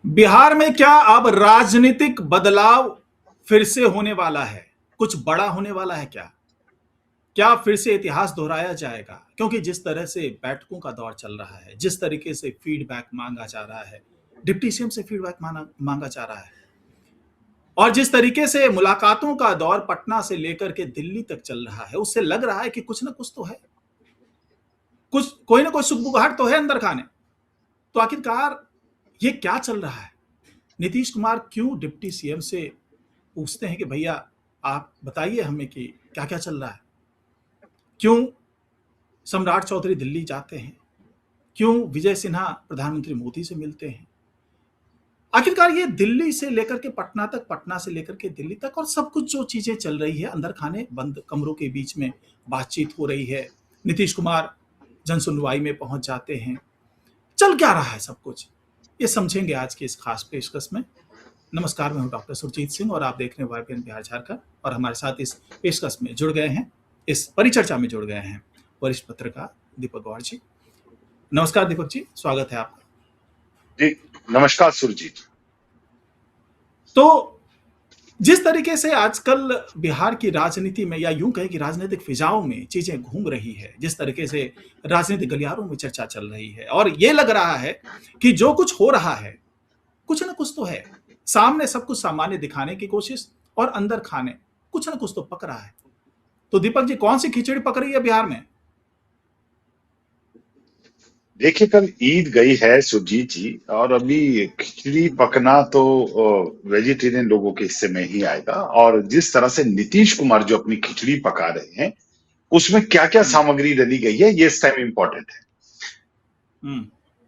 बिहार में क्या अब राजनीतिक बदलाव फिर से होने वाला है? कुछ बड़ा होने वाला है क्या? क्या फिर से इतिहास दोहराया जाएगा? क्योंकि जिस तरह से बैठकों का दौर चल रहा है, जिस तरीके से फीडबैक मांगा जा रहा है, डिप्टी सीएम से फीडबैक मांगा जा रहा है, और जिस तरीके से मुलाकातों का दौर पटना से लेकर के दिल्ली तक चल रहा है, उससे लग रहा है कि कुछ ना कुछ तो है, कुछ कोई ना कोई सुगबुगाहट तो है अंदर खाने। तो आखिरकार ये क्या चल रहा है? नीतीश कुमार क्यों डिप्टी सीएम से पूछते हैं कि भैया आप बताइए हमें कि क्या क्या चल रहा है? क्यों सम्राट चौधरी दिल्ली जाते हैं? क्यों विजय सिन्हा प्रधानमंत्री मोदी से मिलते हैं? आखिरकार ये दिल्ली से लेकर के पटना तक, पटना से लेकर के दिल्ली तक, और सब कुछ जो चीजें चल रही है अंदर खाने बंद कमरों के बीच में बातचीत हो रही है, नीतीश कुमार जन सुनवाई में पहुंच जाते हैं, चल क्या रहा है सब कुछ, ये समझेंगे आज की इस खास पेशकश में। नमस्कार, मैं हूं डॉक्टर सुरजीत सिंह और आप देख रहे हैं वाईबीएन बिहार झारखंड। और हमारे साथ इस पेशकश में जुड़ गए हैं, इस परिचर्चा में जुड़ गए हैं वरिष्ठ पत्रकार दीपक गौड़ जी। नमस्कार दीपक जी, स्वागत है आपका। जी नमस्कार सुरजीत। तो जिस तरीके से आजकल बिहार की राजनीति में, या यूं कहें कि राजनीतिक फिजाओं में चीजें घूम रही है, जिस तरीके से राजनीतिक गलियारों में चर्चा चल रही है, और ये लग रहा है कि जो कुछ हो रहा है कुछ ना कुछ तो है, सामने सब कुछ सामान्य दिखाने की कोशिश और अंदर खाने कुछ ना कुछ तो पक रहा है। तो दीपक जी, कौन सी खिचड़ी पक रही है बिहार में? देखिए कल ईद गई है सुरजीत जी, और अभी खिचड़ी पकना तो वेजिटेरियन लोगों के हिस्से में ही आएगा। और जिस तरह से नीतीश कुमार जो अपनी खिचड़ी पका रहे हैं उसमें क्या क्या सामग्री डली गई है ये इस टाइम इम्पोर्टेंट है।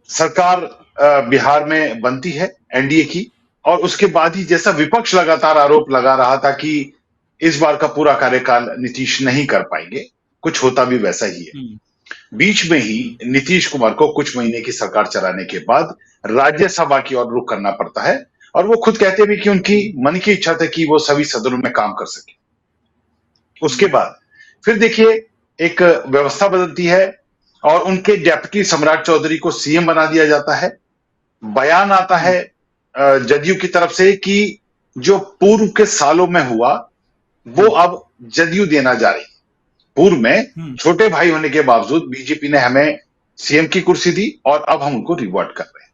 सरकार बिहार में बनती है एनडीए की, और उसके बाद ही जैसा विपक्ष लगातार आरोप लगा रहा था कि इस बार का पूरा कार्यकाल नीतीश नहीं कर पाएंगे, कुछ होता भी वैसा ही है। बीच में ही नीतीश कुमार को कुछ महीने की सरकार चलाने के बाद राज्यसभा की ओर रुख करना पड़ता है, और वो खुद कहते भी कि उनकी मन की इच्छा थी कि वो सभी सदनों में काम कर सके। उसके बाद फिर देखिए एक व्यवस्था बदलती है और उनके डेप्यूटी सम्राट चौधरी को सीएम बना दिया जाता है। बयान आता है जदयू की तरफ से कि जो पूर्व के सालों में हुआ वो अब जदयू देना जा रही है। पूर्व में छोटे भाई होने के बावजूद बीजेपी ने हमें सीएम की कुर्सी दी और अब हम उनको रिवॉर्ड कर रहे हैं,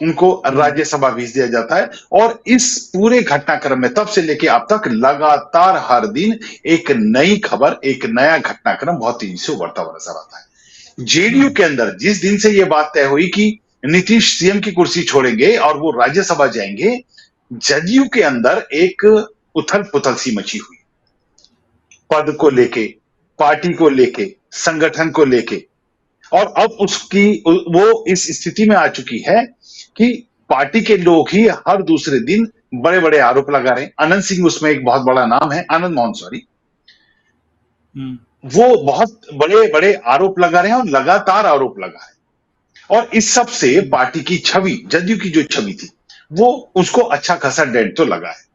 उनको राज्यसभा भेज दिया जाता है। और इस पूरे घटनाक्रम में तब से लेके अब तक लगातार हर दिन एक नई खबर, एक नया घटनाक्रम बहुत तेजी से उभरता हुआ नजर आता है। जेडीयू के अंदर जिस दिन से यह बात तय हुई कि नीतीश सीएम की कुर्सी छोड़ेंगे और वो राज्यसभा जाएंगे, जदयू के अंदर एक उथल पुथल सी मची हुई, पद को लेके, पार्टी को लेके, संगठन को लेके। और अब उसकी वो इस स्थिति में आ चुकी है कि पार्टी के लोग ही हर दूसरे दिन बड़े बड़े आरोप लगा रहे हैं। आनंद सिंह उसमें एक बहुत बड़ा नाम है, आनंद मोहन सॉरी, वो बहुत बड़े बड़े आरोप लगा रहे हैं और लगातार आरोप लगा रहे हैं। और इस सब से पार्टी की छवि, जदयू की जो छवि थी, वो उसको अच्छा खासा डेंट तो लगा है।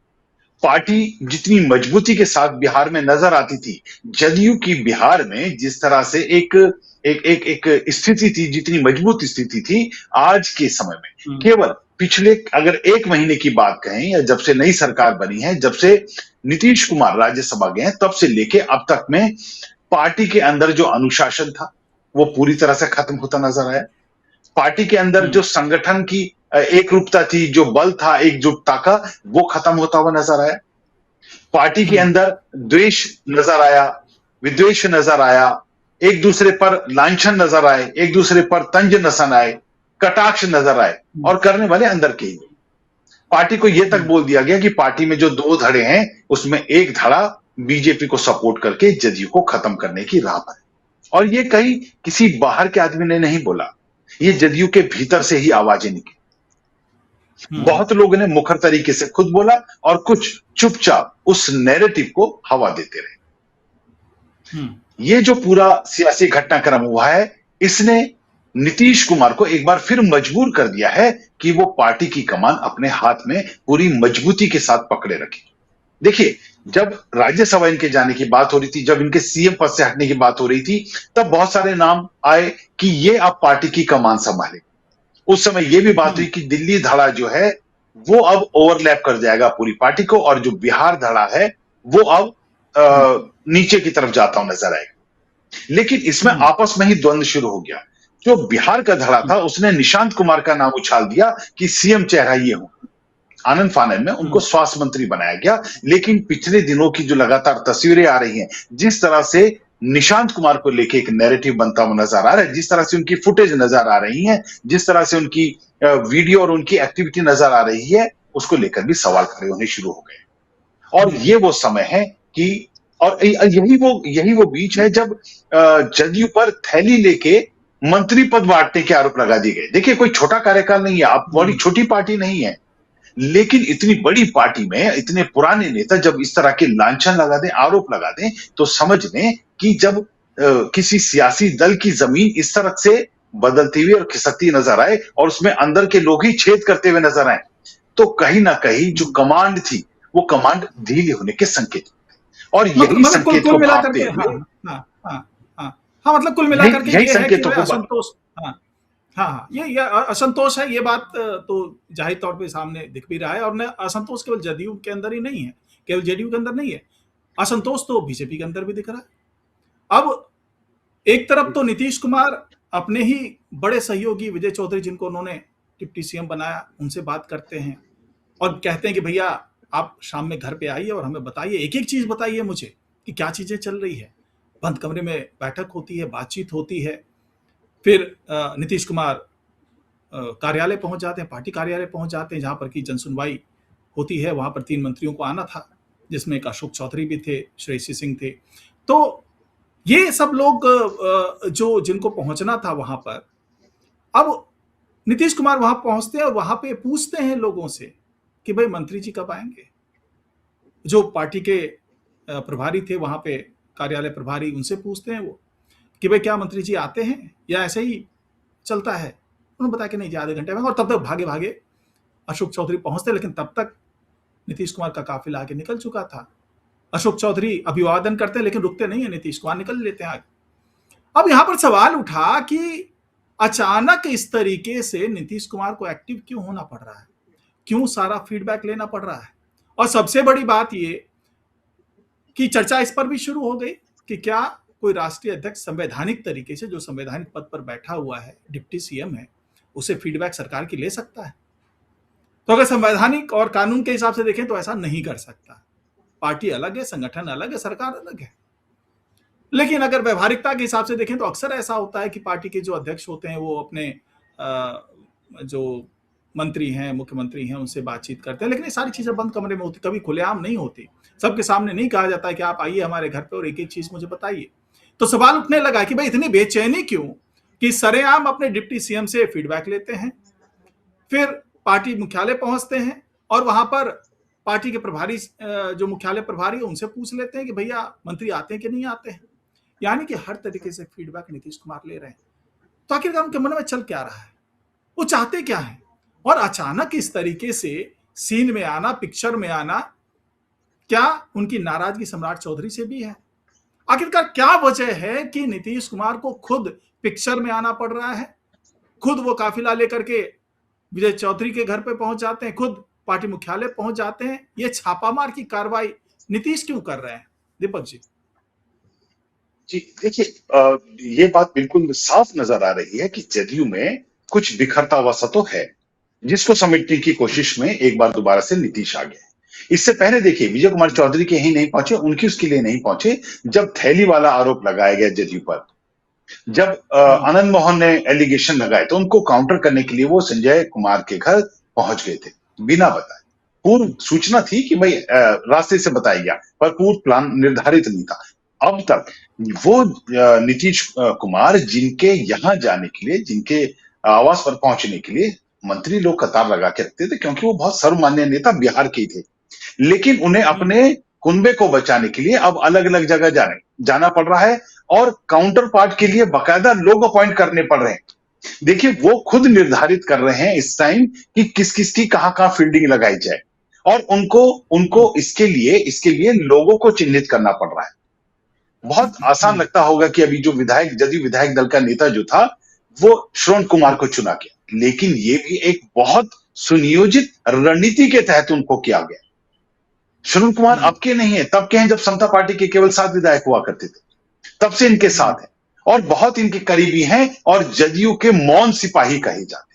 पार्टी जितनी मजबूती के साथ बिहार में नजर आती थी, जदयू की बिहार में जिस तरह से एक एक एक एक स्थिति थी, जितनी मजबूत स्थिति थी, आज के समय में केवल पिछले अगर एक महीने की बात कहें, या जब से नई सरकार बनी है, जब से नीतीश कुमार राज्यसभा गए तब से लेके अब तक में पार्टी के अंदर जो अनुशासन था वो पूरी तरह से खत्म होता नजर आया। पार्टी के अंदर जो संगठन की एक रूपता थी, जो बल था एकजुटता का, वो खत्म होता हुआ नजर आया। पार्टी के अंदर द्वेष नजर आया, विद्वेष नजर आया, एक दूसरे पर लांछन नजर आए, एक दूसरे पर तंज नसन आए, कटाक्ष नजर आए, और करने वाले अंदर के ही। पार्टी को यह तक बोल दिया गया कि पार्टी में जो दो धड़े हैं उसमें एक धड़ा बीजेपी को सपोर्ट करके जदयू को खत्म करने की राह पर है। और ये कहीं किसी बाहर के आदमी ने नहीं बोला, ये जदयू के भीतर से ही आवाजें निकली। बहुत लोगों ने मुखर तरीके से खुद बोला और कुछ चुपचाप उस नैरेटिव को हवा देते रहे। ये जो पूरा सियासी घटनाक्रम हुआ है, इसने नीतीश कुमार को एक बार फिर मजबूर कर दिया है कि वो पार्टी की कमान अपने हाथ में पूरी मजबूती के साथ पकड़े रखे। देखिए, जब राज्यसभा इनके जाने की बात हो रही थी, जब इनके सीएम पद से हटने की बात हो रही थी, तब बहुत सारे नाम आए कि ये अब पार्टी की कमान संभाले। उस समय ये भी बात हुई कि दिल्ली धड़ा जो है वो अब ओवरलैप कर जाएगा पूरी पार्टी को, और जो बिहार धड़ा है वो अब नीचे की तरफ जाता हुआ नजर आएगा। लेकिन इसमें आपस में ही द्वंद्व शुरू हो गया। जो बिहार का धड़ा था उसने निशांत कुमार का नाम उछाल दिया कि सीएम चेहरा ये हो। आनंद फानन में उनको स्वास्थ्य मंत्री बनाया गया। लेकिन पिछले दिनों की जो लगातार तस्वीरें आ रही हैं, जिस तरह से निशांत कुमार को लेके एक नैरेटिव बनता हुआ नजर आ रहा है, जिस तरह से उनकी फुटेज नजर आ रही है, जिस तरह से उनकी वीडियो और उनकी एक्टिविटी नजर आ रही है, उसको लेकर भी सवाल खड़े होने शुरू हो गए। और ये वो समय है कि, और यही वो बीच है जब जदयू पर थैली लेके मंत्री पद बांटने के आरोप लगा दिए गए। देखिए, कोई छोटा कार्यकाल नहीं है, आप बड़ी छोटी पार्टी नहीं है, लेकिन इतनी बड़ी पार्टी में इतने पुराने नेता जब इस तरह के लांछन लगा दें, आरोप लगा दें, तो समझ लें कि जब किसी सियासी दल की जमीन इस तरह से बदलती हुई और खिसकती नजर आए और उसमें अंदर के लोग ही छेद करते हुए नजर आए, तो कहीं ना कहीं जो कमांड थी वो कमांड ढीली होने के संकेत। और यही संकेत को भांपते हुए, मतलब कुल मिलाकर के यही ये है कि संकेतों को असंतोष, ये असंतोष है। ये बात तो जाहिर तौर पे सामने दिख भी रहा है। और न असंतोष केवल जदयू के अंदर ही नहीं है, केवल जेडीयू के अंदर नहीं है, असंतोष तो बीजेपी के अंदर भी दिख रहा है। अब एक तरफ तो नीतीश कुमार अपने ही बड़े सहयोगी विजय चौधरी, जिनको उन्होंने डिप्टी सीएम बनाया, उनसे बात करते हैं और कहते हैं कि भैया आप शाम में घर पे आइए और हमें बताइए, एक एक चीज बताइए मुझे कि क्या चीजें चल रही है। बंद कमरे में बैठक होती है, बातचीत होती है। फिर नीतीश कुमार कार्यालय पहुंच जाते हैं, पार्टी कार्यालय पहुंच जाते हैं, जहां पर की जनसुनवाई होती है। वहां पर 3 मंत्रियों को आना था, जिसमें एक अशोक चौधरी भी थे, श्रेयसी सिंह थे। तो ये सब लोग जो जिनको पहुंचना था वहां पर, अब नीतीश कुमार वहां पहुंचते हैं और वहां पे पूछते हैं लोगों से कि भाई मंत्री जी कब आएंगे। जो पार्टी के प्रभारी थे वहां पे, कार्यालय प्रभारी, उनसे पूछते हैं वो कि भाई क्या मंत्री जी आते हैं या ऐसे ही चलता है। उन्होंने बताया कि नहीं जी, आधे घंटे में। और तब तक भागे भागे अशोक चौधरी पहुंचते, लेकिन तब तक नीतीश कुमार का काफिला आगे निकल चुका था। अशोक चौधरी अभिवादन करते हैं लेकिन रुकते नहीं है, नीतीश कुमार निकल लेते हैं आगे। अब यहां पर सवाल उठा कि अचानक इस तरीके से नीतीश कुमार को एक्टिव क्यों होना पड़ रहा है, क्यों सारा फीडबैक लेना पड़ रहा है। और सबसे बड़ी बात ये कि चर्चा इस पर भी शुरू हो गई कि क्या कोई राष्ट्रीय अध्यक्ष संवैधानिक तरीके से, जो संवैधानिक पद पर बैठा हुआ है, डिप्टी सीएम है, उसे फीडबैक सरकार की ले सकता है। तो अगर संवैधानिक और कानून के हिसाब से देखें तो ऐसा नहीं कर सकता। पार्टी अलग है, संगठन अलग है, सरकार अलग है। लेकिन अगर व्यवहारिकता के हिसाब से देखें तो अक्सर ऐसा होता है कि पार्टी के जो अध्यक्ष होते हैं वो अपने जो मंत्री हैं, मुख्यमंत्री हैं, उनसे बातचीत करते हैं। लेकिन ये सारी चीजें बंद कमरे में होती, कभी खुलेआम नहीं होती। सबके सामने नहीं कहा जाता है कि आप आइए हमारे घर पे और एक एक चीज मुझे बताइए। तो सवाल उठने लगा कि भाई इतनी बेचैनी क्यों कि सरेआम अपने डिप्टी सीएम से फीडबैक लेते हैं, फिर पार्टी मुख्यालय पहुंचते हैं और वहां पर पार्टी के प्रभारी, जो मुख्यालय प्रभारी है, उनसे पूछ लेते हैं कि भैया मंत्री आते हैं कि नहीं आते हैं। यानी कि हर तरीके से फीडबैक नीतीश कुमार ले रहे हैं। तो आखिरकार उनके मन में चल क्या रहा है, वो चाहते क्या है। और अचानक इस तरीके से सीन में आना, पिक्चर में आना, क्या उनकी नाराजगी सम्राट चौधरी से भी है। आखिरकार क्या वजह है कि नीतीश कुमार को खुद पिक्चर में आना पड़ रहा है, खुद वो काफिला लेकर के विजय चौधरी के घर पे पहुंच जाते हैं, खुद पार्टी मुख्यालय पहुंच जाते हैं। ये छापामार की कार्रवाई नीतीश क्यों कर रहे हैं, दीपक जी? जी देखिए, ये बात बिल्कुल साफ नजर आ रही है कि जदयू में कुछ बिखरता हुआ सा तो है, जिसको समेटने की कोशिश में एक बार दोबारा से नीतीश आ गए। इससे पहले देखिए, विजय कुमार चौधरी के ही नहीं पहुंचे, उनकी उसके लिए नहीं पहुंचे जब थैली वाला आरोप लगाया गया जदयू पर। जब आनंद मोहन ने एलिगेशन लगाए तो उनको काउंटर करने के लिए वो संजय कुमार के घर पहुंच गए थे बिना बताए। पूर्व सूचना थी कि भाई रास्ते से बताया गया, पर पूर्व प्लान निर्धारित नहीं था। अब तक वो नीतीश कुमार जिनके यहां जाने के लिए, जिनके आवास पर पहुंचने के लिए मंत्री लोग कतार लगा के रखते थे, क्योंकि वो बहुत सर्वमान्य नेता बिहार के ही थे, लेकिन उन्हें अपने कुनबे को बचाने के लिए अब अलग अलग जगह जाना पड़ रहा है और काउंटर पार्ट के लिए बकायदा लोग अपॉइंट करने पड़ रहे हैं। देखिए, वो खुद निर्धारित कर रहे हैं इस टाइम कि किस किस की कहां फील्डिंग लगाई जाए, और उनको इसके लिए लोगों को चिन्हित करना पड़ रहा है। बहुत आसान लगता होगा कि अभी जो जदयू विधायक दल का नेता जो था, वो श्रवण कुमार को चुना गया, लेकिन ये भी एक बहुत सुनियोजित रणनीति के तहत उनको किया गया। श्रवण कुमार अब के नहीं है, तब के हैं जब समता पार्टी के केवल 7 विधायक हुआ करते थे, तब से इनके साथ है और बहुत इनके करीबी हैं और जदयू के मौन सिपाही कहे जाते हैं।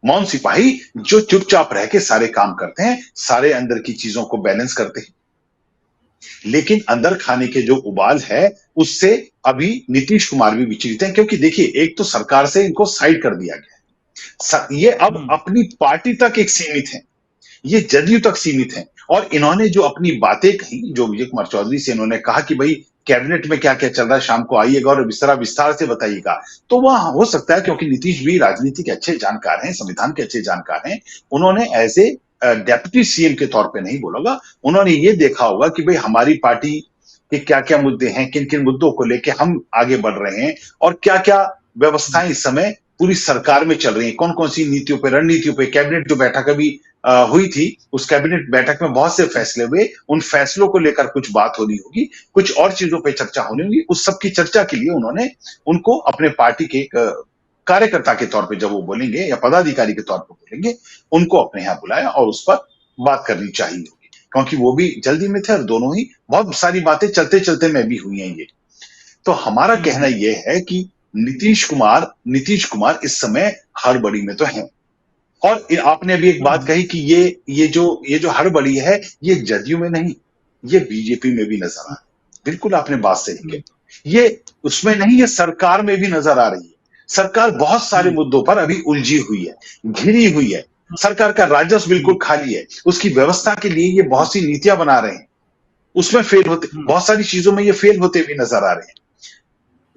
मौन सिपाही जो चुपचाप रह के सारे काम करते हैं, सारे अंदर की चीजों को बैलेंस करते हैं, लेकिन अंदर खाने के जो उबाल है उससे अभी नीतीश कुमार भी विचलित हैं, क्योंकि देखिए एक तो सरकार से इनको साइड कर दिया गया है, ये अब अपनी पार्टी तक एक सीमित है, ये जदयू तक सीमित है। और इन्होंने जो अपनी बातें कही, जो विजय कुमार चौधरी से इन्होंने कहा कि भाई कैबिनेट में क्या क्या चल रहा है, शाम को आइएगा और विस्तार से बताइएगा, तो वह हो सकता है क्योंकि नीतीश भी राजनीति के अच्छे जानकार हैं, संविधान के अच्छे जानकार हैं, उन्होंने एज ए डेप्यूटी सीएम के तौर पे नहीं बोला होगा, उन्होंने ये देखा होगा कि भाई हमारी पार्टी के क्या क्या मुद्दे हैं, किन किन मुद्दों को लेकर हम आगे बढ़ रहे हैं और क्या क्या व्यवस्थाएं इस समय पूरी सरकार में चल रही है, कौन कौन सी नीतियों पे, रणनीतियों पे। कैबिनेट जो बैठक अभी हुई थी, उस कैबिनेट बैठक में बहुत से फैसले हुए, उन फैसलों को लेकर कुछ बात होनी होगी, कुछ और चीजों पे चर्चा होनी होगी, उस सब की चर्चा के लिए उन्होंने उनको अपने पार्टी के कार्यकर्ता के तौर पे जब वो बोलेंगे या पदाधिकारी के तौर पर बोलेंगे, उनको अपने यहाँ बुलाया और उस पर बात करनी चाहिए होगी, क्योंकि वो भी जल्दी में थे और दोनों ही बहुत सारी बातें चलते चलते में भी हुई हैं ये। तो हमारा कहना यह है कि नीतीश कुमार इस समय हड़बड़ी में तो हैं। और आपने अभी एक बात कही कि ये जो हड़बड़ी है, ये जदयू में नहीं, ये बीजेपी में भी नजर आ रही है। बिल्कुल आपने बात सही कही, ये उसमें नहीं, ये सरकार में भी नजर आ रही है। सरकार बहुत सारे मुद्दों पर अभी उलझी हुई है, घिरी हुई है, सरकार का राजस्व बिल्कुल खाली है, उसकी व्यवस्था के लिए ये बहुत सी नीतियां बना रहे हैं, उसमें फेल होते, बहुत सारी चीजों में ये फेल होते भी नजर आ रहे हैं।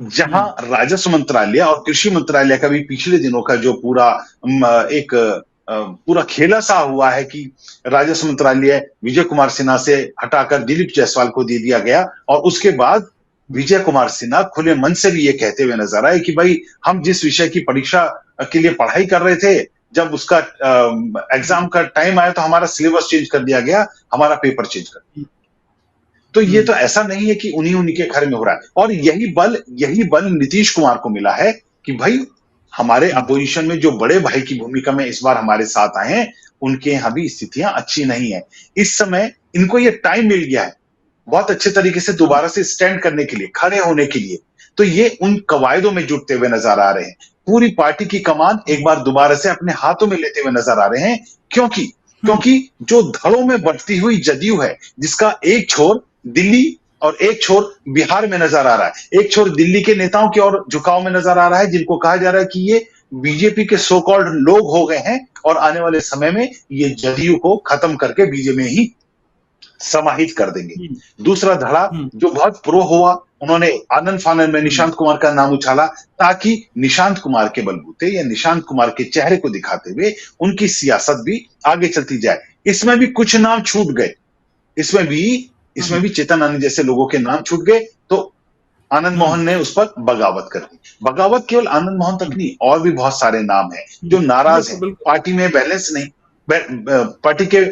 जहां राजस्व मंत्रालय और कृषि मंत्रालय का भी पिछले दिनों का जो पूरा खेला सा हुआ है कि राजस्व मंत्रालय विजय कुमार सिन्हा से हटाकर दिलीप जायसवाल को दे दिया गया, और उसके बाद विजय कुमार सिन्हा खुले मन से भी ये कहते हुए नजर आए कि भाई हम जिस विषय की परीक्षा के लिए पढ़ाई कर रहे थे, जब उसका एग्जाम का टाइम आया तो हमारा सिलेबस चेंज कर दिया गया, हमारा पेपर चेंज कर दिया। तो ये तो ऐसा नहीं है कि उन्हीं के घर में हो रहा है। और यही बल नीतीश कुमार को मिला है कि भाई हमारे अपोजिशन में जो बड़े भाई की भूमिका में इस बार हमारे साथ आए हैं, उनके यहां भी स्थितियां अच्छी नहीं है। इस समय इनको ये टाइम मिल गया है बहुत अच्छे तरीके से दोबारा से स्टैंड करने के लिए, खड़े होने के लिए। तो ये उन कवायदों में जुटते हुए नजर आ रहे हैं, पूरी पार्टी की कमान एक बार दोबारा से अपने हाथों में लेते हुए नजर आ रहे हैं, क्योंकि जो धड़ों में बढ़ती हुई जदयू है, जिसका एक छोर दिल्ली और एक छोर बिहार में नजर आ रहा है, एक छोर दिल्ली के नेताओं की ओर झुकाव में नजर आ रहा है, जिनको कहा जा रहा है कि ये बीजेपी के सो कॉल्ड लोग हो गए हैं और आने वाले समय में ये जदयू को खत्म करके बीजेपी में ही समाहित कर देंगे। दूसरा धड़ा जो बहुत प्रो हुआ, उन्होंने आनंद फानन में निशांत कुमार का नाम उछाला, ताकि निशांत कुमार के बलबूते या निशांत कुमार के चेहरे को दिखाते हुए उनकी सियासत भी आगे चलती जाए। इसमें भी कुछ नाम छूट गए, इसमें भी चेतन आनंद जैसे लोगों के नाम छूट गए, तो आनंद मोहन ने उस पर बगावत कर दी। बगावत केवल आनंद मोहन तक नहीं, और भी बहुत सारे नाम हैं जो नाराज हैं, पार्टी में बैलेंस नहीं, पार्टी के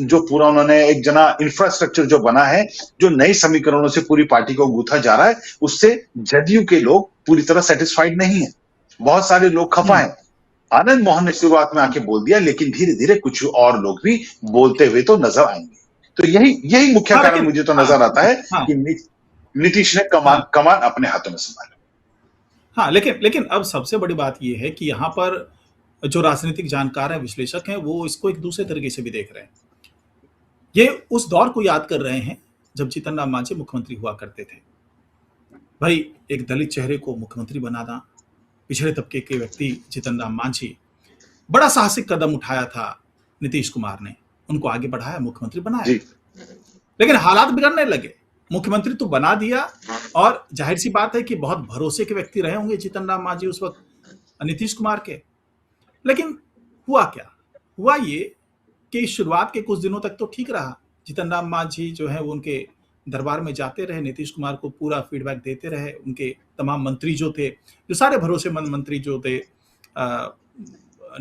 जो पूरा उन्होंने एक जना इंफ्रास्ट्रक्चर जो बना है, जो नए समीकरणों से पूरी पार्टी को गूंथा जा रहा है, उससे जदयू के लोग पूरी तरह सेटिस्फाइड नहीं है, बहुत सारे लोग खफा हैं। आनंद मोहन ने शुरुआत में आके बोल दिया, लेकिन धीरे धीरे कुछ और लोग भी बोलते हुए तो नजर आएंगे। तो यही मुख्य कारण मुझे तो नजर आता है कि नीतीश ने कमान अपने हाथों में संभाला। हाँ, लेकिन अब सबसे बड़ी बात यह है कि यहाँ पर जो राजनीतिक जानकार हैं, विश्लेषक हैं, वो इसको एक दूसरे तरीके से भी देख रहे हैं। ये उस दौर को याद कर रहे हैं जब जीतन राम मांझी मुख्यमंत्री हुआ करते थे। भाई एक दलित चेहरे को मुख्यमंत्री बनाना, पिछड़े तबके के व्यक्ति जीतन राम मांझी, बड़ा साहसिक कदम उठाया था नीतीश कुमार ने, उनको आगे बढ़ाया, मुख्यमंत्री बनाया। लेकिन हालात बिगड़ने लगे, मुख्यमंत्री तो बना दिया, और जाहिर सी बात है कि बहुत भरोसे के व्यक्ति रहे होंगे जीतन राम मांझी उस वक्त नीतीश कुमार के। लेकिन हुआ क्या? हुआ ये कि शुरुआत के कुछ दिनों तक तो ठीक रहा, जीतन राम मांझी जो है वो उनके दरबार में जाते रहे, नीतीश कुमार को पूरा फीडबैक देते रहे, उनके तमाम मंत्री जो थे, जो सारे भरोसेमंद मंत्री जो थे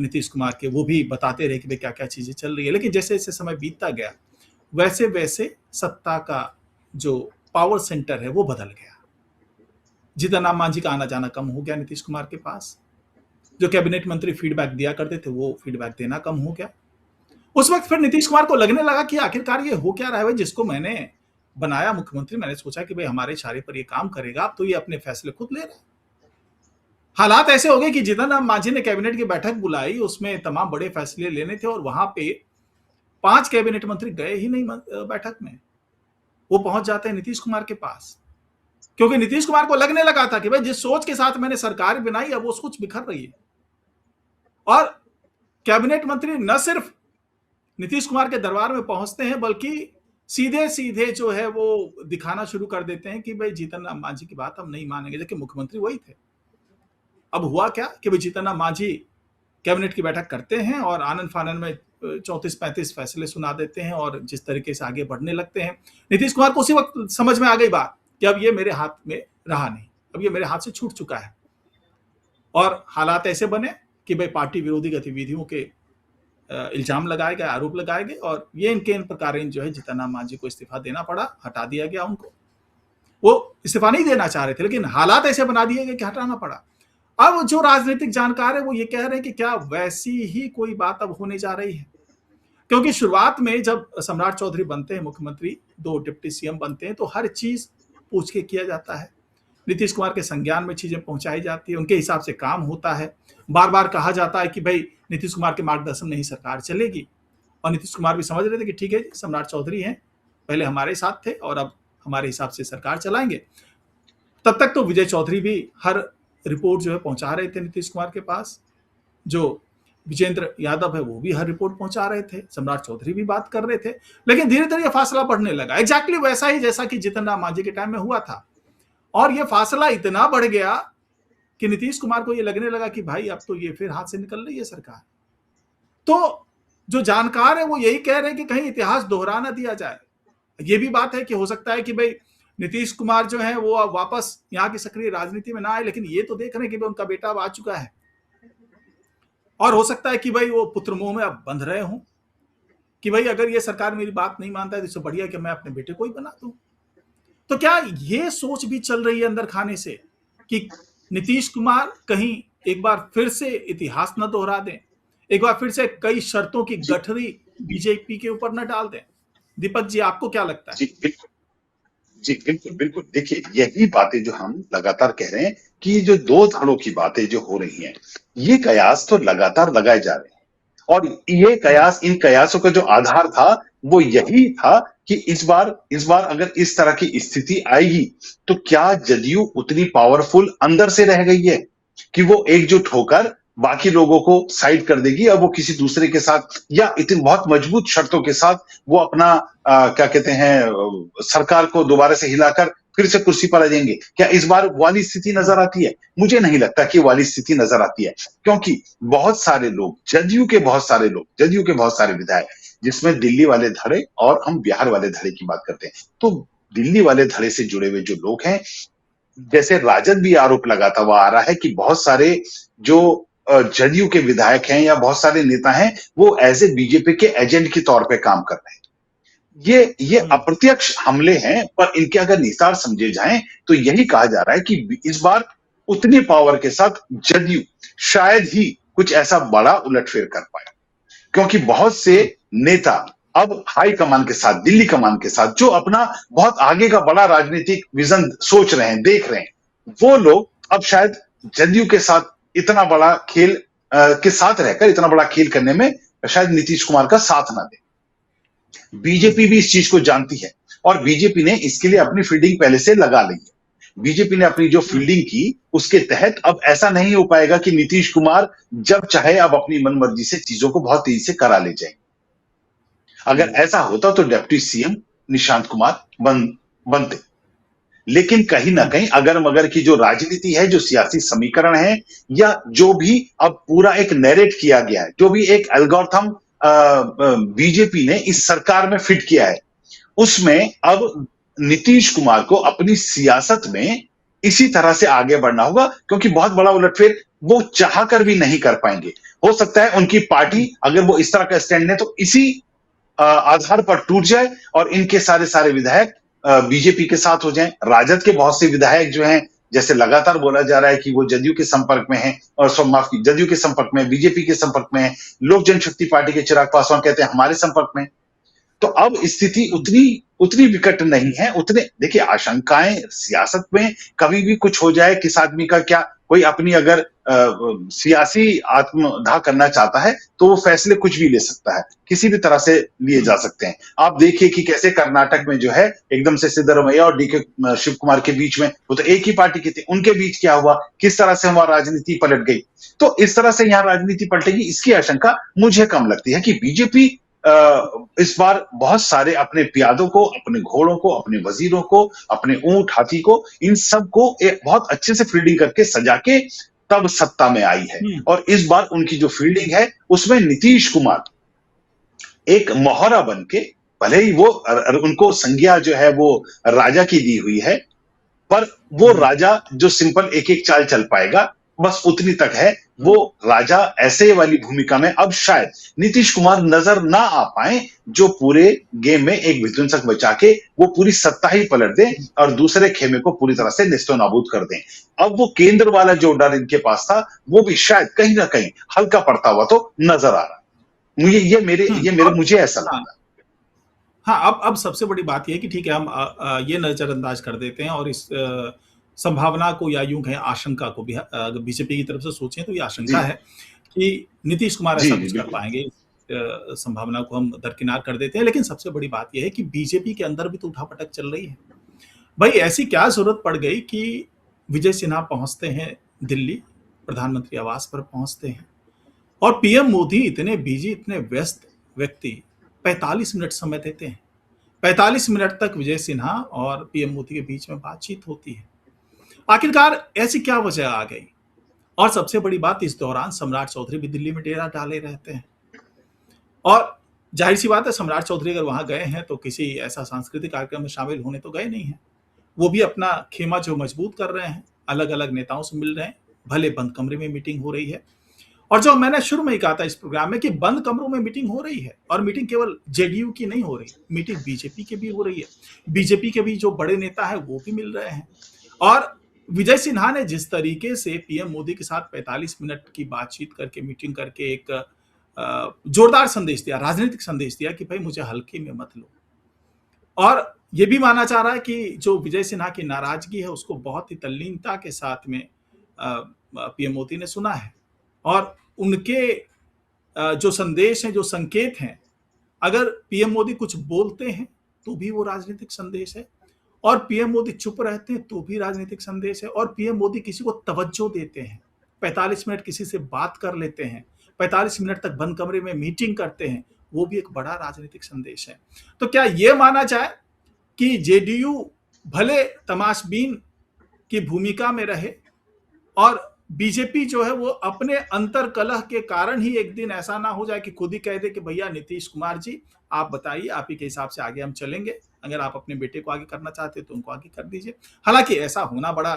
नीतीश कुमार के, वो भी बताते रहे कि भाई क्या क्या चीजें चल रही है। लेकिन जैसे जैसे समय बीतता गया, वैसे वैसे सत्ता का जो पावर सेंटर है वो बदल गया। जीतन राम मांझी का आना जाना कम हो गया नीतीश कुमार के पास, जो कैबिनेट मंत्री फीडबैक दिया करते थे वो फीडबैक देना कम हो गया। उस वक्त फिर नीतीश कुमार को लगने लगा कि आखिरकार ये हो क्या रहा है भाई, जिसको मैंने बनाया मुख्यमंत्री, मैंने सोचा कि भाई हमारे इशारे पर ये काम करेगा, अब तो ये अपने फैसले खुद ले रहा है। हालात ऐसे हो गए कि जीतन राम मांझी ने कैबिनेट की बैठक बुलाई, उसमें तमाम बड़े फैसले लेने थे और वहां पे 5 कैबिनेट मंत्री गए ही नहीं बैठक में। वो पहुंच जाते हैं नीतीश कुमार के पास, क्योंकि नीतीश कुमार को लगने लगा था कि भाई जिस सोच के साथ मैंने सरकार बनाई अब वो कुछ बिखर रही है। और कैबिनेट मंत्री न सिर्फ नीतीश कुमार के दरबार में पहुंचते हैं बल्कि सीधे सीधे जो है वो दिखाना शुरू कर देते हैं कि भाई जीतन राम मांझी की बात हम नहीं मानेंगे, जबकि मुख्यमंत्री वही थे। अब हुआ क्या कि भाई जीतन राम मांझी कैबिनेट की बैठक करते हैं और आनंद फानन में 34-35 फैसले सुना देते हैं और जिस तरीके से आगे बढ़ने लगते हैं, नीतीश कुमार को उसी वक्त समझ में आ गई बात कि अब ये मेरे हाथ में रहा नहीं, अब ये मेरे हाथ से छूट चुका है। और हालात ऐसे बने कि भाई पार्टी विरोधी गतिविधियों के इल्जाम लगाए गए, आरोप लगाए गए और ये इनके इन प्रकार जो है जीतन राम मांझी को इस्तीफा देना पड़ा, हटा दिया गया उनको। वो इस्तीफा नहीं देना चाह रहे थे लेकिन हालात ऐसे बना दिए गए कि हटाना पड़ा। अब जो राजनीतिक जानकार है वो ये कह रहे हैं कि क्या वैसी ही कोई बात अब होने जा रही है, क्योंकि शुरुआत में जब सम्राट चौधरी बनते हैं मुख्यमंत्री, 2 डिप्टी सीएम बनते हैं, तो हर चीज पूछ के किया जाता है, नीतीश कुमार के संज्ञान में चीजें पहुंचाई जाती है, उनके हिसाब से काम होता है। बार बार कहा जाता है कि भाई नीतीश कुमार के मार्गदर्शन में ही सरकार चलेगी, और नीतीश कुमार भी समझ रहे थे कि ठीक है सम्राट चौधरी हैं, पहले हमारे साथ थे और अब हमारे हिसाब से सरकार चलाएंगे। तब तक तो विजय चौधरी भी हर रिपोर्ट जो है पहुंचा रहे थे नीतीश कुमार के पास, जो विजेंद्र यादव है वो भी हर रिपोर्ट पहुंचा रहे थे, सम्राट चौधरी भी बात कर रहे थे। लेकिन धीरे धीरे ये फासला बढ़ने लगा, एग्जैक्टली वैसा ही जैसा कि जीतन राम मांझी के टाइम में हुआ था। और ये फासला इतना बढ़ गया कि नीतीश कुमार को ये लगने लगा कि भाई अब तो ये फिर हाथ से निकल रही है सरकार। तो जो जानकार है वो यही कह रहे हैं कि कहीं इतिहास दोहरा ना दिया जाए। ये भी बात है कि हो सकता है कि भाई नीतीश कुमार जो है वो अब वापस यहाँ की सक्रिय राजनीति में ना आए, लेकिन ये तो देख रहे हैं कि भाई उनका बेटा अब आ चुका है और हो सकता है कि भाई वो पुत्र मोह में अब बंध रहे हों कि भाई अगर ये सरकार मेरी बात नहीं मानता है तो इससे बढ़िया कि मैं अपने बेटे को ही बना दूं। तो क्या ये सोच भी चल रही है अंदर खाने से कि नीतीश कुमार कहीं एक बार फिर से इतिहास न दोहरा दें, एक बार फिर से कई शर्तों की गठरी बीजेपी के ऊपर न डाल दें? दीपक जी, आपको क्या लगता है? जी बिल्कुल बिल्कुल। देखिए यही बातें जो हम लगातार कह रहे हैं कि जो 2 धड़ों की बातें जो हो रही हैं, ये कयास तो लगातार लगाए जा रहे हैं और ये कयास, इन कयासों का जो आधार था वो यही था कि इस बार अगर इस तरह की स्थिति आएगी तो क्या जदयू उतनी पावरफुल अंदर से रह गई है कि वो एकजुट होकर बाकी लोगों को साइड कर देगी और वो किसी दूसरे के साथ या इतनी बहुत मजबूत शर्तों के साथ वो अपना क्या कहते हैं सरकार को दोबारा से हिलाकर फिर से कुर्सी पर आ जाएंगे। क्या इस बार वाली स्थिति नजर आती है? मुझे नहीं लगता कि वाली स्थिति नजर आती है, क्योंकि बहुत सारे लोग, जदयू के बहुत सारे विधायक, जिसमें दिल्ली वाले धड़े और हम बिहार वाले धड़े की बात करते हैं, तो दिल्ली वाले धड़े से जुड़े हुए जो लोग हैं, जैसे राजद भी आरोप लगाता हुआ आ रहा है कि बहुत सारे जो जदयू के विधायक हैं या बहुत सारे नेता हैं वो एज ए बीजेपी के एजेंट के तौर पे काम कर रहे हैं। ये अप्रत्यक्ष हमले हैं, पर इनके अगर निसार समझे जाएं तो यही कहा जा रहा है कि इस बार उतनी पावर के साथ जदयू शायद ही कुछ ऐसा बड़ा उलटफेर कर पाए, क्योंकि बहुत से नेता अब हाई कमान के साथ, दिल्ली कमान के साथ, जो अपना बहुत आगे का बड़ा राजनीतिक विजन सोच रहे हैं, देख रहे हैं, वो लोग अब शायद जदयू के साथ इतना बड़ा खेल के साथ रहकर इतना बड़ा खेल करने में शायद नीतीश कुमार का साथ ना दे। बीजेपी भी इस चीज को जानती है और बीजेपी ने इसके लिए अपनी फील्डिंग पहले से लगा ली है। बीजेपी ने अपनी जो फील्डिंग की उसके तहत अब ऐसा नहीं हो पाएगा कि नीतीश कुमार जब चाहे अब अपनी मनमर्जी से चीजों को बहुत तेजी से करा ले जाएंगे। अगर ऐसा होता तो डिप्टी सीएम निशांत कुमार बनते, लेकिन कहीं ना कहीं अगर मगर की जो राजनीति है, जो सियासी समीकरण है, या जो भी अब पूरा एक नैरेट किया गया है, जो भी एक एल्गोरिथम बीजेपी ने इस सरकार में फिट किया है, उसमें अब नीतीश कुमार को अपनी सियासत में इसी तरह से आगे बढ़ना होगा, क्योंकि बहुत बड़ा उलटफेर वो चाह कर भी नहीं कर पाएंगे। हो सकता है उनकी पार्टी अगर वो इस तरह का स्टैंड ले तो इसी आधार पर टूट जाए और इनके सारे विधायक बीजेपी के साथ हो जाएं। राजद के बहुत से विधायक जो हैं जैसे लगातार बोला जा रहा है कि वो जदयू के संपर्क में है, और माफ की, जदयू के संपर्क में, बीजेपी के संपर्क में है, लोक जनशक्ति पार्टी के चिराग पासवान कहते हैं हमारे संपर्क में। तो अब स्थिति उतनी उतनी विकट नहीं है। उतने देखिए, आशंकाएं सियासत में कभी भी कुछ हो जाए, किस आदमी का क्या, कोई अपनी अगर सियासी आत्मदाह करना चाहता है तो वो फैसले कुछ भी ले सकता है, किसी भी तरह से लिए जा सकते हैं। आप देखिए कि कैसे कर्नाटक में जो है एकदम से सिद्धरमैया और डीके शिव कुमार के बीच में, वो तो एक ही पार्टी के थे, उनके बीच क्या हुआ, किस तरह से वहां राजनीति पलट गई। तो इस तरह से यहाँ राजनीति पलटेगी, इसकी आशंका मुझे कम लगती है कि बीजेपी इस बार बहुत सारे अपने प्यादों को, अपने घोड़ों को, अपने वजीरों को, अपने ऊंट हाथी को, इन सब को एक बहुत अच्छे से फील्डिंग करके सजा के तब सत्ता में आई है। और इस बार उनकी जो फील्डिंग है उसमें नीतीश कुमार एक मोहरा बन के, भले ही वो उनको संज्ञा जो है वो राजा की दी हुई है, पर वो राजा जो सिंपल एक एक चाल चल पाएगा, बस उतनी तक है। वो राजा ऐसे वाली भूमिका में अब शायद नीतीश कुमार नजर ना आ पाए, जो पूरे गेम में एक विध्वंसक बचा के वो पूरी सत्ता ही पलट दें और दूसरे खेमे को पूरी तरह से नेस्तो नाबूद कर दें। अब वो केंद्र वाला जो डर इनके पास था वो भी शायद कहीं ना कहीं हल्का पड़ता हुआ तो नजर आ रहा है। मुझे ऐसा हाँ लगता है। हाँ, अब सबसे बड़ी बात यह है कि ठीक है, हम ये नजरअंदाज कर देते हैं और इस संभावना को, या यूं कहें आशंका को भी, अगर बीजेपी की तरफ से सोचें तो ये आशंका जी है कि नीतीश कुमार जी ऐसा जी कुछ कर बिल्कुल। पाएंगे। संभावना को हम दरकिनार कर देते हैं, लेकिन सबसे बड़ी बात यह है कि बीजेपी के अंदर भी तो उठापटक चल रही है। भाई, ऐसी क्या जरूरत पड़ गई कि विजय सिन्हा पहुंचते हैं दिल्ली, प्रधानमंत्री आवास पर पहुंचते हैं, और पीएम मोदी इतने बिजी, इतने व्यस्त व्यक्ति 45 मिनट समय देते हैं। 45 मिनट तक विजय सिन्हा और पीएम मोदी के बीच में बातचीत होती है। आखिरकार ऐसी क्या वजह आ गई? और सबसे बड़ी बात, इस दौरान सम्राट चौधरी भी दिल्ली में डेरा डाले रहते हैं, और जाहिर सी बात है, सम्राट चौधरी अगर वहां गए हैं तो किसी ऐसा सांस्कृतिक कार्यक्रम में शामिल होने तो गए नहीं हैं। वो भी अपना खेमा जो मजबूत कर रहे हैं, अलग अलग नेताओं से मिल रहे हैं, भले बंद कमरे में मीटिंग हो रही है। और जो मैंने शुरू में ही कहा था इस प्रोग्राम में कि बंद कमरों में मीटिंग हो रही है, और मीटिंग केवल जेडीयू की नहीं हो रही, मीटिंग बीजेपी की भी हो रही है। बीजेपी के भी जो बड़े नेता है वो भी मिल रहे हैं। और विजय सिन्हा ने जिस तरीके से पीएम मोदी के साथ 45 मिनट की बातचीत करके, मीटिंग करके एक जोरदार संदेश दिया, राजनीतिक संदेश दिया कि भाई मुझे हल्के में मत लो। और ये भी माना जा रहा है कि जो विजय सिन्हा की नाराजगी है उसको बहुत ही तल्लीनता के साथ में पीएम मोदी ने सुना है, और उनके जो संदेश हैं, जो संकेत हैं, अगर पीएम मोदी कुछ बोलते हैं तो भी वो राजनीतिक संदेश है, और पीएम मोदी चुप रहते हैं तो भी राजनीतिक संदेश है, और पीएम मोदी किसी को तवज्जो देते हैं, 45 मिनट किसी से बात कर लेते हैं, 45 मिनट तक बंद कमरे में मीटिंग करते हैं, वो भी एक बड़ा राजनीतिक संदेश है। तो क्या ये माना जाए कि जेडीयू भले तमाशबीन की भूमिका में रहे, और बीजेपी जो है वो अपने अंतर कलह के कारण ही एक दिन ऐसा ना हो जाए कि खुद ही कह दे कि भैया नीतीश कुमार जी आप बताइए, आप ही के हिसाब से आगे हम चलेंगे, अगर आप अपने बेटे को आगे करना चाहते तो उनको आगे कर दीजिए। हालांकि ऐसा होना बड़ा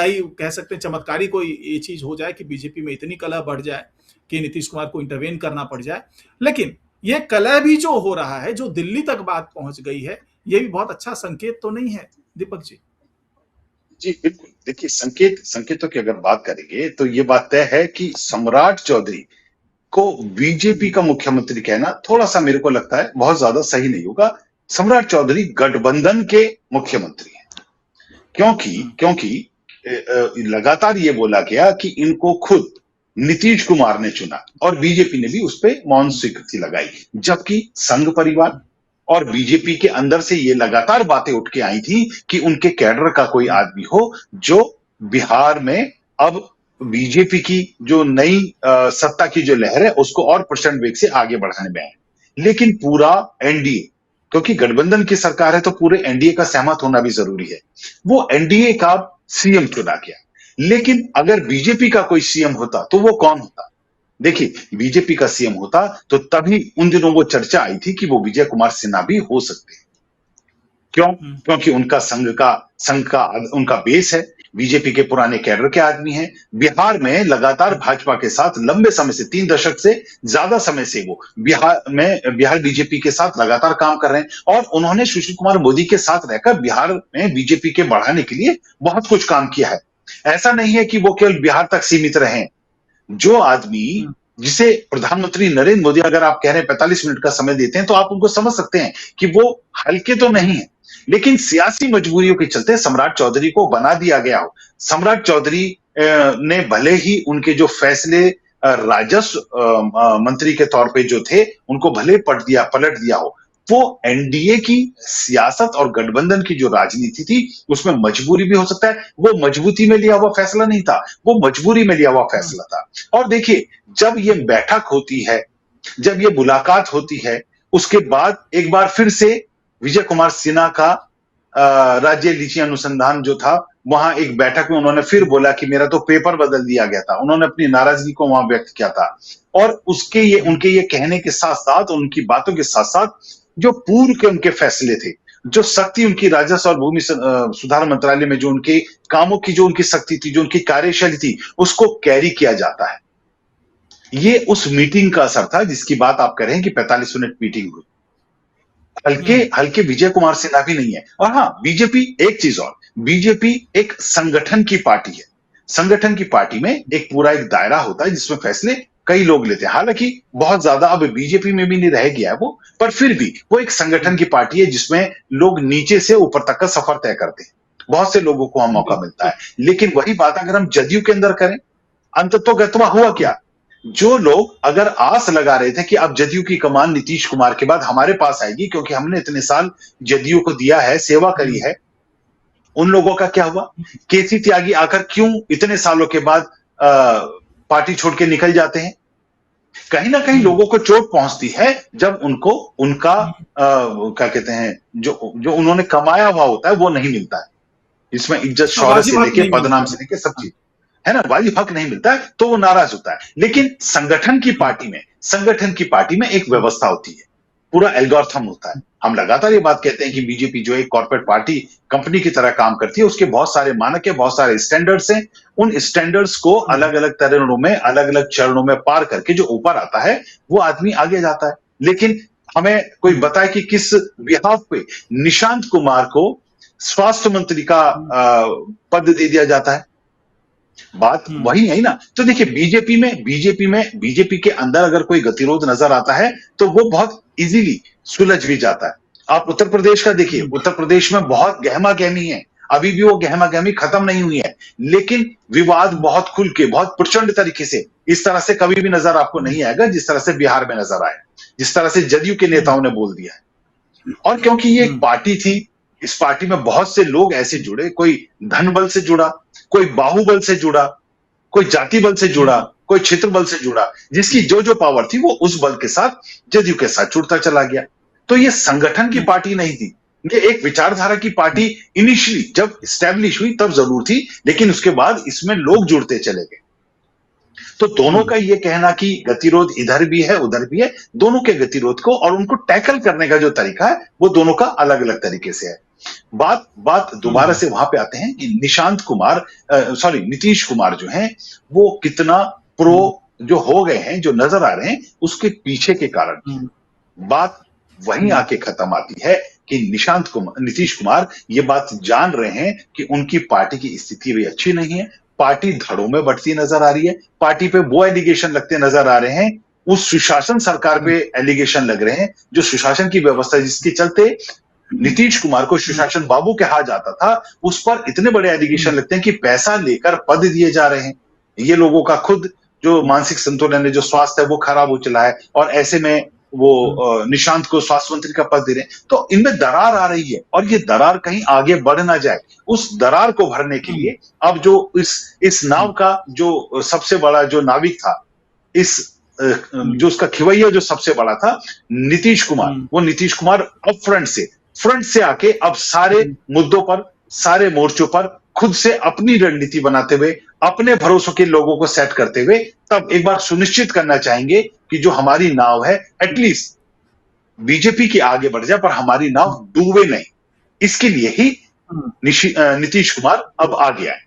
ही कह सकते हैं चमत्कारी कोई ये चीज हो जाए कि बीजेपी में इतनी कलह बढ़ जाए कि नीतीश कुमार को इंटरवेन करना पड़ जाए। लेकिन ये कलह भी जो हो रहा है, जो दिल्ली तक बात पहुंच गई है, ये भी बहुत अच्छा संकेत तो नहीं है दीपक जी? जी बिल्कुल। देखिए, संकेतों की अगर बात करेंगे तो ये बात तय है कि सम्राट चौधरी को बीजेपी का मुख्यमंत्री कहना थोड़ा सा मेरे को लगता है बहुत ज्यादा सही नहीं होगा। सम्राट चौधरी गठबंधन के मुख्यमंत्री हैं, क्योंकि लगातार ये बोला गया कि इनको खुद नीतीश कुमार ने चुना, और बीजेपी ने भी उस पर मौन स्वीकृति लगाई, जबकि संघ परिवार और बीजेपी के अंदर से ये लगातार बातें उठ के आई थी कि उनके कैडर का कोई आदमी हो जो बिहार में अब बीजेपी की जो नई सत्ता की जो लहर है उसको और प्रचंड वेग से आगे बढ़ाने में आए। लेकिन पूरा एनडीए, क्योंकि गठबंधन की सरकार है तो पूरे एनडीए का सहमत होना भी जरूरी है, वो एनडीए का सीएम चुना गया। लेकिन अगर बीजेपी का कोई सीएम होता तो वो कौन होता? देखिए, बीजेपी का सीएम होता तो तभी उन दिनों वो चर्चा आई थी कि वो विजय कुमार सिन्हा भी हो सकते हैं। क्यों? क्योंकि उनका संघ का उनका बेस है, बीजेपी के पुराने कैडर के आदमी हैं। बिहार में लगातार भाजपा के साथ लंबे समय से 3 दशक से ज्यादा समय से वो बिहार बीजेपी के साथ लगातार काम कर रहे हैं और उन्होंने सुशील कुमार मोदी के साथ रहकर बिहार में बीजेपी के बढ़ाने के लिए बहुत कुछ काम किया है। ऐसा नहीं है कि वो केवल बिहार तक सीमित रहे। जो आदमी जिसे प्रधानमंत्री नरेंद्र मोदी, अगर आप कह रहे हैं 45 मिनट का समय देते हैं, तो आप उनको समझ सकते हैं कि वो हल्के तो नहीं है, लेकिन सियासी मजबूरियों के चलते सम्राट चौधरी को बना दिया गया हो। सम्राट चौधरी ने भले ही उनके जो फैसले राजस्व मंत्री के तौर पे जो थे उनको भले पलट दिया हो, वो एनडीए की सियासत और गठबंधन की जो राजनीति थी उसमें मजबूरी भी हो सकता है। वो मजबूती में लिया हुआ फैसला नहीं था, वो मजबूरी में लिया हुआ फैसला था। और देखिए, जब ये बैठक होती है, जब ये मुलाकात होती है, उसके बाद एक बार फिर से विजय कुमार सिन्हा का राज्य लीची अनुसंधान जो था, वहां एक बैठक में उन्होंने फिर बोला कि मेरा तो पेपर बदल दिया गया था। उन्होंने अपनी नाराजगी को वहां व्यक्त किया था और उनके ये कहने के साथ साथ, उनकी बातों के साथ साथ जो पूर्व के उनके फैसले थे, जो शक्ति उनकी राजस्व और भूमि सुधार मंत्रालय में जो उनके कामों की जो उनकी शक्ति थी, जो उनकी कार्यशैली थी, उसको कैरी किया जाता है। ये उस मीटिंग का असर था जिसकी बात आप कह रहे हैं कि 45 मिनट मीटिंग हुई। हल्के हल्के विजय कुमार सिन्हा भी नहीं है। और हाँ, बीजेपी, एक चीज और, बीजेपी एक संगठन की पार्टी है। संगठन की पार्टी में एक पूरा एक दायरा होता है जिसमें फैसले कई लोग लेते हैं। हालांकि बहुत ज्यादा अब बीजेपी में भी नहीं रह गया है वो, पर फिर भी वो एक संगठन की पार्टी है जिसमें लोग नीचे से ऊपर तक का सफर तय करते हैं। बहुत से लोगों को वहां मौका मिलता है। लेकिन वही बात अगर हम जदयू के अंदर करें, अंततोगत्वा हुआ क्या? जो लोग अगर आस लगा रहे थे कि अब जदयू की कमान नीतीश कुमार के बाद हमारे पास आएगी क्योंकि हमने इतने साल जदयू को दिया है, सेवा करी है, उन लोगों का क्या हुआ? केसी त्यागी आकर क्यों इतने सालों के बाद पार्टी छोड़ के निकल जाते हैं? कहीं ना कहीं लोगों को चोट पहुंचती है जब उनको उनका क्या कहते हैं, जो उन्होंने कमाया हुआ होता है वो नहीं मिलता है। इसमें इज्जत शौहरत से लेके पदनाम से लेके सब चीज है ना, वाजिब हक नहीं मिलता है तो वो नाराज होता है। लेकिन संगठन की पार्टी में एक व्यवस्था होती है, पूरा एल्गोरिथम होता है। हम लगातार ये बात कहते हैं कि बीजेपी जो एक कॉर्पोरेट पार्टी कंपनी की तरह काम करती है, उसके बहुत सारे मानक है, बहुत सारे स्टैंडर्ड्स हैं। उन स्टैंडर्ड्स को अलग अलग चरणों में, अलग अलग चरणों में पार करके जो ऊपर आता है वो आदमी आगे जाता है। लेकिन हमें कोई बताए कि किस बिहाफ पे निशांत कुमार को स्वास्थ्य मंत्री का पद दे दिया जाता है? बात वही है ना। तो देखिए, बीजेपी के अंदर अगर कोई गतिरोध नजर आता है तो वो बहुत इजीली सुलझ भी जाता है। आप उत्तर प्रदेश का देखिए, उत्तर प्रदेश में बहुत गहमा गहमी है, अभी भी वो गहमा गहमी खत्म नहीं हुई है, लेकिन विवाद बहुत खुल के, बहुत प्रचंड तरीके से इस तरह से कभी भी नजर आपको नहीं आएगा जिस तरह से बिहार में नजर आया, जिस तरह से जदयू के नेताओं ने बोल दिया है। और क्योंकि ये एक पार्टी थी, इस पार्टी में बहुत से लोग ऐसे जुड़े, कोई धन बल से जुड़ा, कोई बाहुबल से जुड़ा, कोई जाति बल से जुड़ा, कोई क्षेत्र बल से जुड़ा, जिसकी जो पावर थी वो उस बल के साथ, जदयू के साथ जुड़ता चला गया। तो ये संगठन की पार्टी नहीं थी, ये एक विचारधारा की पार्टी इनिशियली जब स्टैब्लिश हुई तब जरूर थी, लेकिन उसके बाद इसमें लोग जुड़ते चले गए। तो दोनों का ये कहना कि गतिरोध इधर भी है उधर भी है, दोनों के गतिरोध को और उनको टैकल करने का जो तरीका है वो दोनों का अलग अलग तरीके से है। बात दोबारा से वहां पे आते हैं कि नीतीश कुमार जो हैं वो कितना प्रो जो हो गए हैं, जो नजर आ रहे हैं, उसके पीछे के कारण बात वहीं आके खत्म आती है कि नीतीश कुमार ये बात जान रहे हैं कि उनकी पार्टी की स्थिति भी अच्छी नहीं है, पार्टी धड़ों में बढ़ती नजर आ रही है, पार्टी पे वो एलिगेशन लगते नजर आ रहे हैं, उस सुशासन सरकार पे एलिगेशन लग रहे हैं, जो सुशासन की व्यवस्था जिसके चलते नीतीश कुमार को सुशासन बाबू कहा जाता था, उस पर इतने बड़े एलिगेशन लगते हैं कि पैसा लेकर पद दिए जा रहे हैं। ये लोगों का खुद जो मानसिक संतुलन है, जो स्वास्थ्य है, वो खराब हो चला है और ऐसे में वो निशांत को स्वास्थ्य मंत्री का पद दे रहे हैं। तो इनमें दरार आ रही है और ये दरार कहीं आगे बढ़ ना जाए, उस दरार को भरने के लिए अब जो इस नाव का जो सबसे बड़ा जो नाविक था, जो उसका खिवैया जो सबसे बड़ा था नीतीश कुमार, वो नीतीश कुमार अब फ्रंट से आके अब सारे मुद्दों पर, सारे मोर्चों पर खुद से अपनी रणनीति बनाते हुए, अपने भरोसों के लोगों को सेट करते हुए तब एक बार सुनिश्चित करना चाहेंगे कि जो हमारी नाव है एटलीस्ट बीजेपी की आगे बढ़ जाए पर हमारी नाव डूबे नहीं। इसके लिए ही नीतीश कुमार अब आ गया है।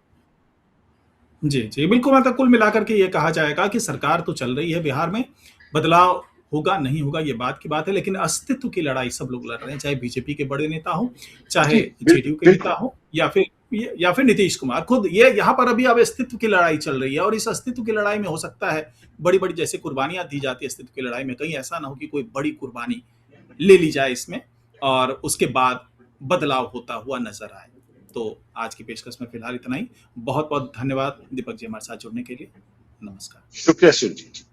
जी, जी, बिल्कुल, मतलब कुल मिलाकर के ये कहा जाएगा कि सरकार तो चल रही है बिहार में, बदलाव होगा, नहीं होगा ये बात की बात है, लेकिन अस्तित्व की लड़ाई सब लोग लड़ रहे हैं, चाहे बीजेपी के बड़े नेता हों, जी, चाहे जेडीयू के नेता बिल्कुल। हों या फिर नीतीश कुमार खुद। ये यहाँ पर अभी अब अस्तित्व की लड़ाई चल रही है और इस अस्तित्व की लड़ाई में हो सकता है बड़ी-बड़ी जैसे कुर्बानियाँ दी जाती है अस्तित्व की लड़ाई में, कहीं ऐसा ना हो कि कोई बड़ी कुर्बानी ले ली जाए इसमें और उसके बाद बदलाव होता हुआ नज़र आए। तो आज की पेशकश में फिलहाल इतना ही। बहुत-बहुत धन्यवाद दीपक जी हमारे साथ जुड़ने के लिए। नमस्कार। शुक्रिया सुरजीत जी।